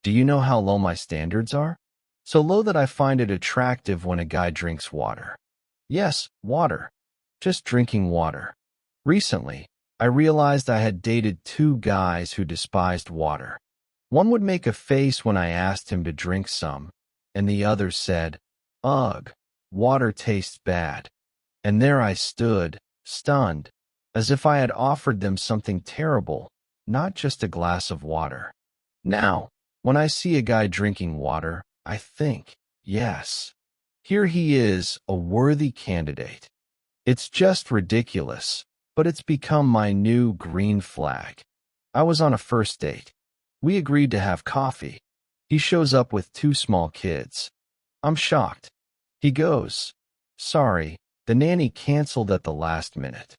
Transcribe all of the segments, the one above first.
Do you know how low my standards are? So low that I find it attractive when a guy drinks water. Yes, water. Just drinking water. Recently, I realized I had dated two guys who despised water. One would make a face when I asked him to drink some, and the other said, "Ugh, water tastes bad." And there I stood, stunned, as if I had offered them something terrible, not just a glass of water. Now, when I see a guy drinking water, I think, yes, here he is, a worthy candidate. It's just ridiculous, but it's become my new green flag. I was on a first date. We agreed to have coffee. He shows up with two small kids. I'm shocked. He goes, "Sorry, the nanny canceled at the last minute."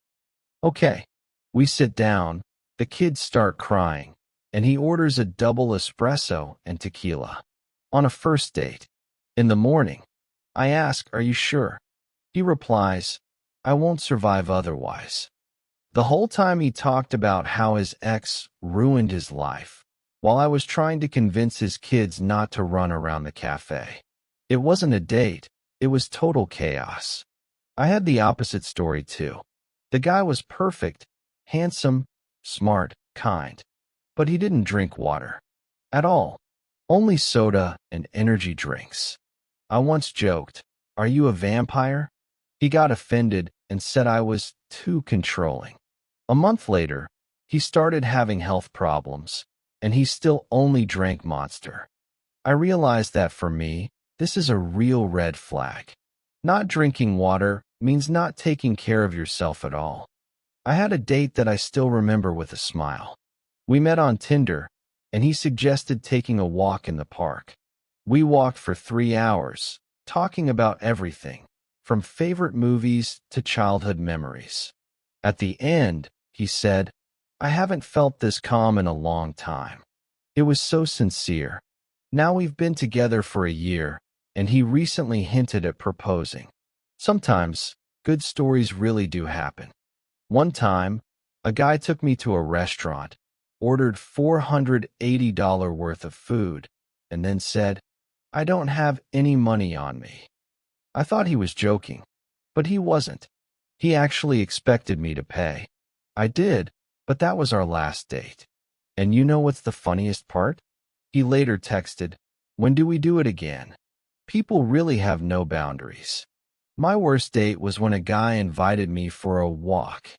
Okay. We sit down, the kids start crying, and he orders a double espresso and tequila. On a first date. In the morning, I ask, "Are you sure?" He replies, "I won't survive otherwise." The whole time he talked about how his ex ruined his life, while I was trying to convince his kids not to run around the cafe. It wasn't a date, it was total chaos. I had the opposite story too. The guy was perfect, handsome, smart, kind. But he didn't drink water. At all. Only soda and energy drinks. I once joked, "Are you a vampire?" He got offended and said I was too controlling. A month later, he started having health problems, and he still only drank Monster. I realized that for me, this is a real red flag. Not drinking water means not taking care of yourself at all. I had a date that I still remember with a smile. We met on Tinder, and he suggested taking a walk in the park. We walked for 3 hours, talking about everything, from favorite movies to childhood memories. At the end, he said, "I haven't felt this calm in a long time." It was so sincere. Now we've been together for a year, and he recently hinted at proposing. Sometimes, good stories really do happen. One time, a guy took me to a restaurant, ordered $480 worth of food, and then said, "I don't have any money on me." I thought he was joking, but he wasn't. He actually expected me to pay. I did, but that was our last date. And you know what's the funniest part? He later texted, "When do we do it again?" People really have no boundaries. My worst date was when a guy invited me for a walk.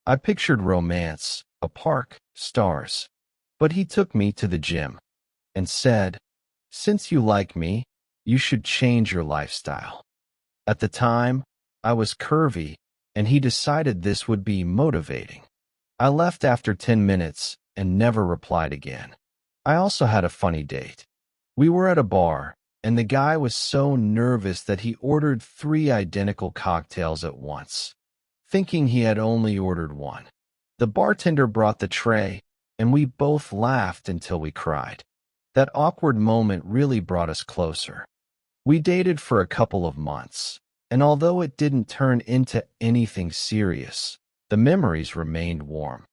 I pictured romance, a park, stars. But he took me to the gym and said, "Since you like me, you should change your lifestyle." At the time, I was curvy, and he decided this would be motivating. I left after 10 minutes and never replied again. I also had a funny date. We were at a bar, and the guy was so nervous that he ordered 3 identical cocktails at once, thinking he had only ordered one. The bartender brought the tray, and we both laughed until we cried. That awkward moment really brought us closer. We dated for a couple of months, and although it didn't turn into anything serious, the memories remained warm.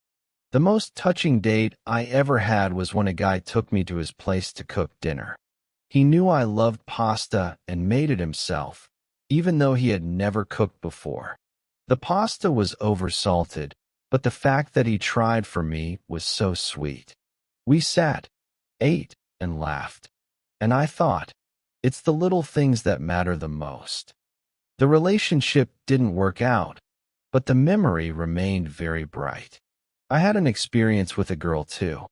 The most touching date I ever had was when a guy took me to his place to cook dinner. He knew I loved pasta and made it himself, even though he had never cooked before. The pasta was oversalted, but the fact that he tried for me was so sweet. We sat, ate, and laughed. And I thought, it's the little things that matter the most. The relationship didn't work out, but the memory remained very bright. I had an experience with a girl too.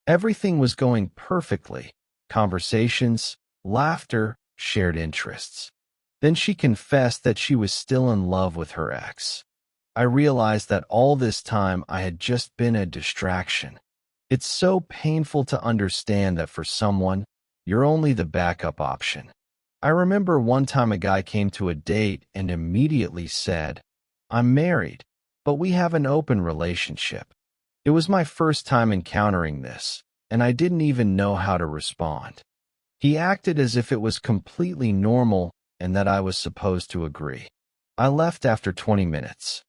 Everything was going perfectly. Conversations, laughter, shared interests. Then she confessed that she was still in love with her ex. I realized that all this time I had just been a distraction. It's so painful to understand that for someone, you're only the backup option. I remember one time a guy came to a date and immediately said, "I'm married, but we have an open relationship." It was my first time encountering this, and I didn't even know how to respond. He acted as if it was completely normal and that I was supposed to agree. I left after 20 minutes.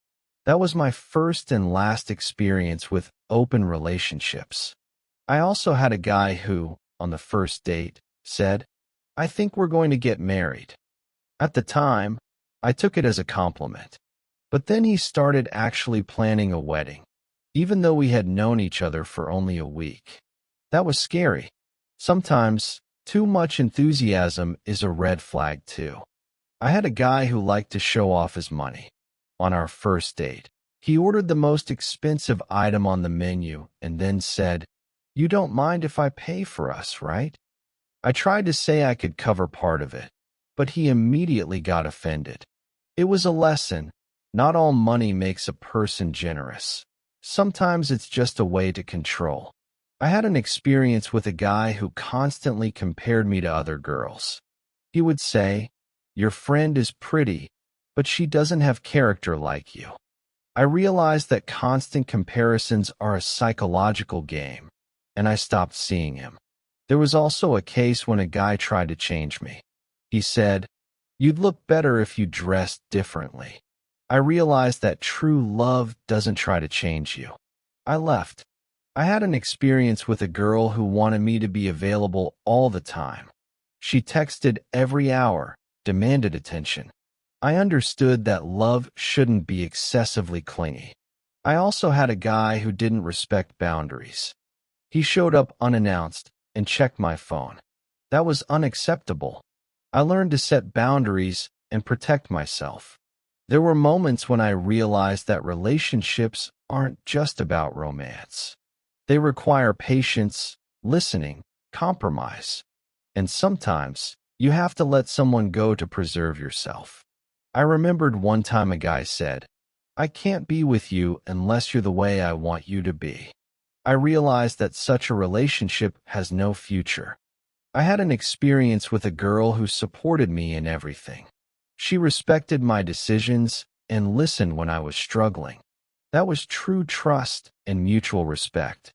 That was my first and last experience with open relationships. I also had a guy who, on the first date, said, "I think we're going to get married." At the time, I took it as a compliment. But then he started actually planning a wedding, even though we had known each other for only a week. That was scary. Sometimes, too much enthusiasm is a red flag too. I had a guy who liked to show off his money. On our first date, he ordered the most expensive item on the menu and then said, "You don't mind if I pay for us, right?" I tried to say I could cover part of it, but he immediately got offended. It was a lesson. Not all money makes a person generous. Sometimes it's just a way to control. I had an experience with a guy who constantly compared me to other girls. He would say, "Your friend is pretty, but she doesn't have character like you." I realized that constant comparisons are a psychological game, and I stopped seeing him. There was also a case when a guy tried to change me. He said, "You'd look better if you dressed differently." I realized that true love doesn't try to change you. I left. I had an experience with a girl who wanted me to be available all the time. She texted every hour, demanded attention. I understood that love shouldn't be excessively clingy. I also had a guy who didn't respect boundaries. He showed up unannounced and checked my phone. That was unacceptable. I learned to set boundaries and protect myself. There were moments when I realized that relationships aren't just about romance. They require patience, listening, compromise. And sometimes, you have to let someone go to preserve yourself. I remembered one time a guy said, "I can't be with you unless you're the way I want you to be." I realized that such a relationship has no future. I had an experience with a girl who supported me in everything. She respected my decisions and listened when I was struggling. That was true trust and mutual respect.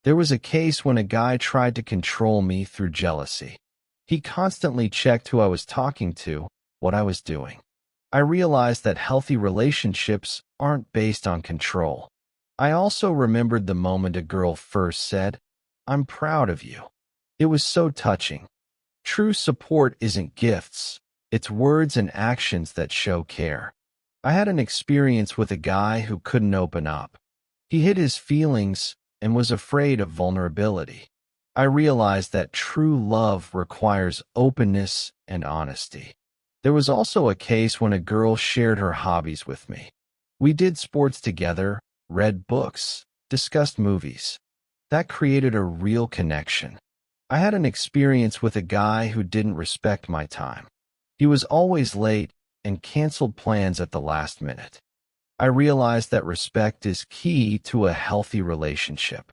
There was a case when a guy tried to control me through jealousy. He constantly checked who I was talking to, what I was doing. I realized that healthy relationships aren't based on control. I also remembered the moment a girl first said, "I'm proud of you." It was so touching. True support isn't gifts. It's words and actions that show care. I had an experience with a guy who couldn't open up. He hid his feelings and was afraid of vulnerability. I realized that true love requires openness and honesty. There was also a case when a girl shared her hobbies with me. We did sports together, read books, discussed movies. That created a real connection. I had an experience with a guy who didn't respect my time. He was always late and canceled plans at the last minute. I realized that respect is key to a healthy relationship.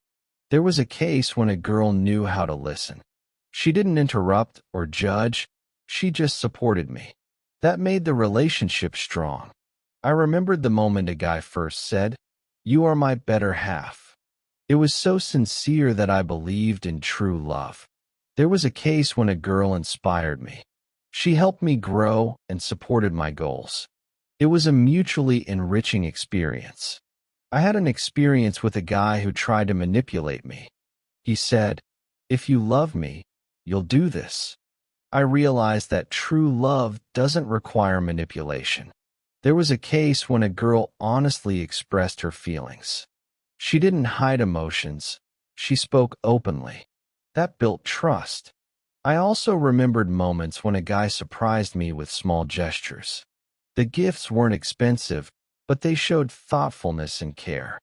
There was a case when a girl knew how to listen. She didn't interrupt or judge, she just supported me. That made the relationship strong. I remembered the moment a guy first said, "You are my better half." It was so sincere that I believed in true love. There was a case when a girl inspired me. She helped me grow and supported my goals. It was a mutually enriching experience. I had an experience with a guy who tried to manipulate me. He said, "If you love me, you'll do this." I realized that true love doesn't require manipulation. There was a case when a girl honestly expressed her feelings. She didn't hide emotions. She spoke openly. That built trust. I also remembered moments when a guy surprised me with small gestures. The gifts weren't expensive, but they showed thoughtfulness and care.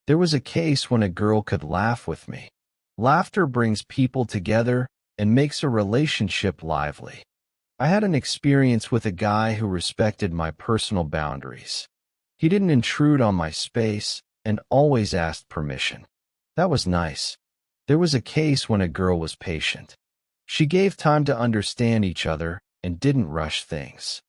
There was a case when a girl could laugh with me. Laughter brings people together and makes a relationship lively. I had an experience with a guy who respected my personal boundaries. He didn't intrude on my space and always asked permission. That was nice. There was a case when a girl was patient. She gave time to understand each other and didn't rush things.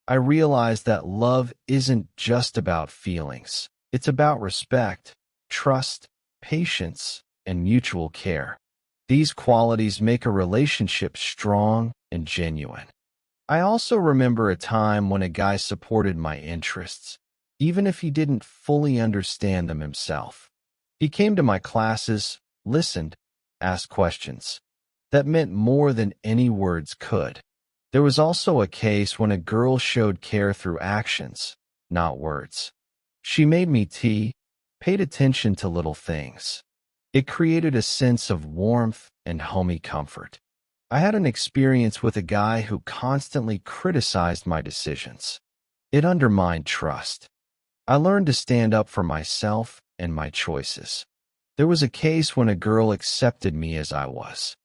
I realized that love isn't just about feelings. It's about respect, trust, patience, and mutual care. These qualities make a relationship strong and genuine. I also remember a time when a guy supported my interests, even if he didn't fully understand them himself. He came to my classes, listened, asked questions. that meant more than any words could. There was also a case when a girl showed care through actions, not words. She made me tea, paid attention to little things. It created a sense of warmth and homey comfort. I had an experience with a guy who constantly criticized my decisions. It undermined trust. I learned to stand up for myself and my choices. There was a case when a girl accepted me as I was.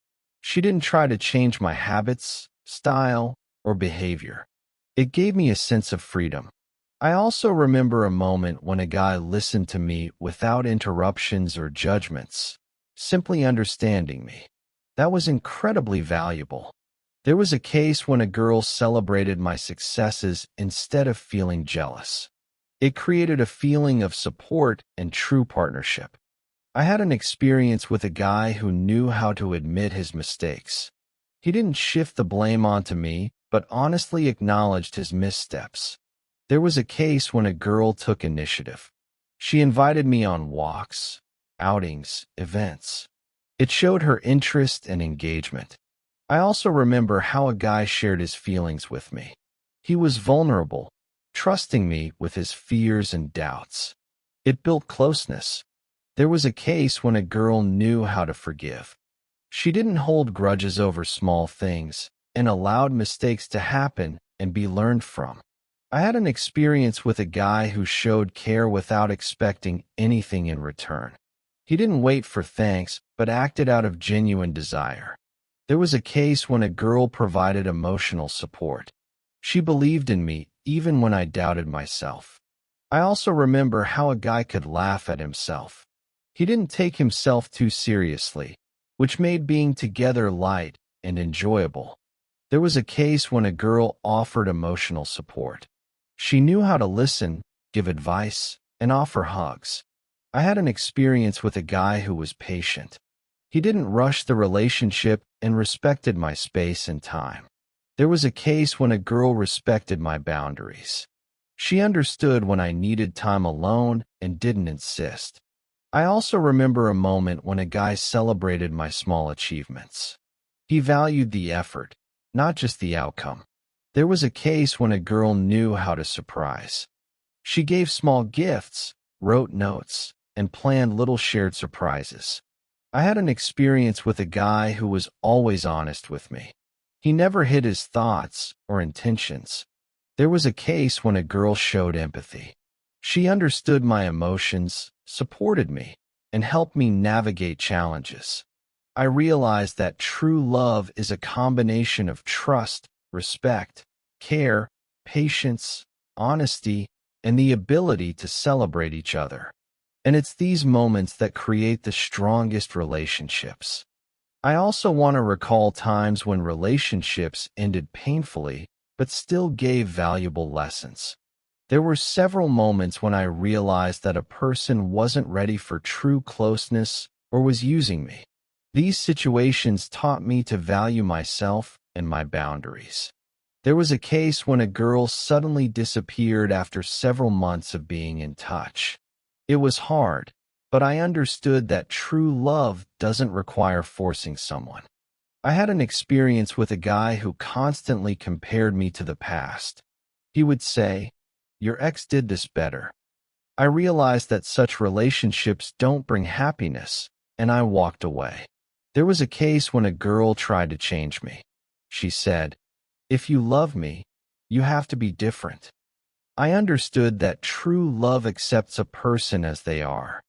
She didn't try to change my habits, style, or behavior. It gave me a sense of freedom. I also remember a moment when a guy listened to me without interruptions or judgments, simply understanding me. That was incredibly valuable. There was a case when a girl celebrated my successes instead of feeling jealous. It created a feeling of support and true partnership. I had an experience with a guy who knew how to admit his mistakes. He didn't shift the blame onto me, but honestly acknowledged his missteps. There was a case when a girl took initiative. She invited me on walks, outings, events. It showed her interest and engagement. I also remember how a guy shared his feelings with me. He was vulnerable, trusting me with his fears and doubts. It built closeness. There was a case when a girl knew how to forgive. She didn't hold grudges over small things and allowed mistakes to happen and be learned from. I had an experience with a guy who showed care without expecting anything in return. He didn't wait for thanks, but acted out of genuine desire. There was a case when a girl provided emotional support. She believed in me even when I doubted myself. I also remember how a guy could laugh at himself. He didn't take himself too seriously, which made being together light and enjoyable. There was a case when a girl offered emotional support. She knew how to listen, give advice, and offer hugs. I had an experience with a guy who was patient. He didn't rush the relationship and respected my space and time. There was a case when a girl respected my boundaries. She understood when I needed time alone and didn't insist. I also remember a moment when a guy celebrated my small achievements. He valued the effort, not just the outcome. There was a case when a girl knew how to surprise. She gave small gifts, wrote notes, and planned little shared surprises. I had an experience with a guy who was always honest with me. He never hid his thoughts or intentions. There was a case when a girl showed empathy. She understood my emotions, supported me, and helped me navigate challenges. I realized that true love is a combination of trust, respect, care, patience, honesty, and the ability to celebrate each other. And it's these moments that create the strongest relationships. I also want to recall times when relationships ended painfully, but still gave valuable lessons. There were several moments when I realized that a person wasn't ready for true closeness or was using me. These situations taught me to value myself and my boundaries. There was a case when a girl suddenly disappeared after several months of being in touch. It was hard, but I understood that true love doesn't require forcing someone. I had an experience with a guy who constantly compared me to the past. He would say, "Your ex did this better." I realized that such relationships don't bring happiness, and I walked away. There was a case when a girl tried to change me. She said, "If you love me, you have to be different." I understood that true love accepts a person as they are.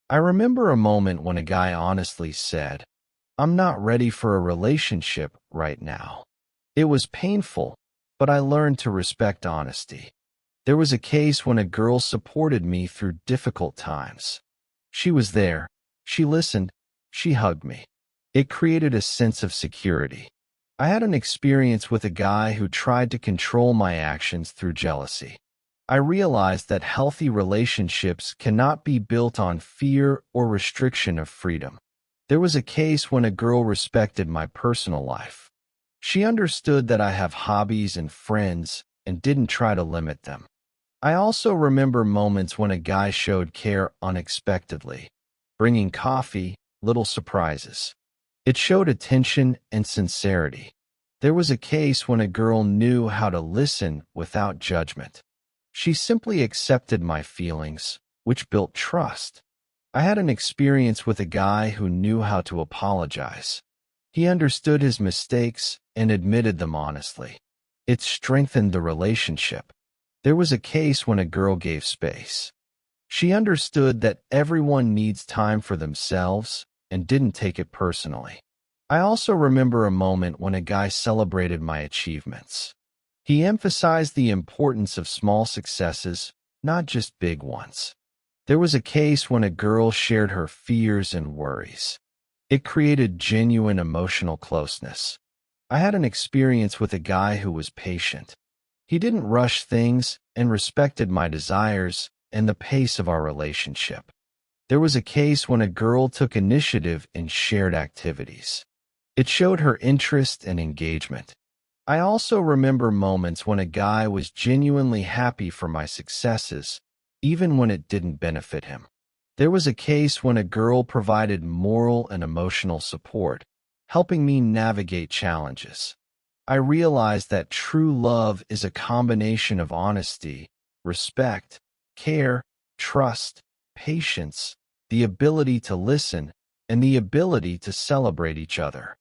I remember a moment when a guy honestly said, "I'm not ready for a relationship right now." It was painful, but I learned to respect honesty. There was a case when a girl supported me through difficult times. She was there, she listened, she hugged me. It created a sense of security. I had an experience with a guy who tried to control my actions through jealousy. I realized that healthy relationships cannot be built on fear or restriction of freedom. There was a case when a girl respected my personal life. She understood that I have hobbies and friends and didn't try to limit them. I also remember moments when a guy showed care unexpectedly, bringing coffee, little surprises. It showed attention and sincerity. There was a case when a girl knew how to listen without judgment. She simply accepted my feelings, which built trust. I had an experience with a guy who knew how to apologize. He understood his mistakes and admitted them honestly. It strengthened the relationship. There was a case when a girl gave space. She understood that everyone needs time for themselves and didn't take it personally. I also remember a moment when a guy celebrated my achievements. He emphasized the importance of small successes, not just big ones. There was a case when a girl shared her fears and worries. It created genuine emotional closeness. I had an experience with a guy who was patient. He didn't rush things and respected my desires and the pace of our relationship. There was a case when a girl took initiative in shared activities. It showed her interest and engagement. I also remember moments when a guy was genuinely happy for my successes, even when it didn't benefit him. There was a case when a girl provided moral and emotional support, helping me navigate challenges. I realized that true love is a combination of honesty, respect, care, trust, patience, the ability to listen, and the ability to celebrate each other.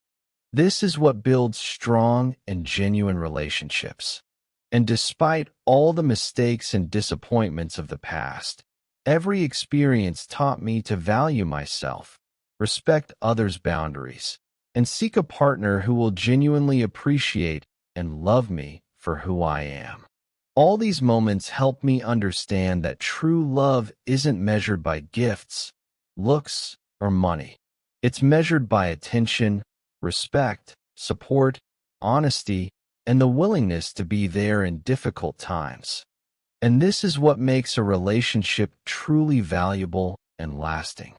This is what builds strong and genuine relationships. And despite all the mistakes and disappointments of the past, every experience taught me to value myself, respect others' boundaries, and seek a partner who will genuinely appreciate and love me for who I am. All these moments help me understand that true love isn't measured by gifts, looks, or money. It's measured by attention, respect, support, honesty, and the willingness to be there in difficult times. And this is what makes a relationship truly valuable and lasting.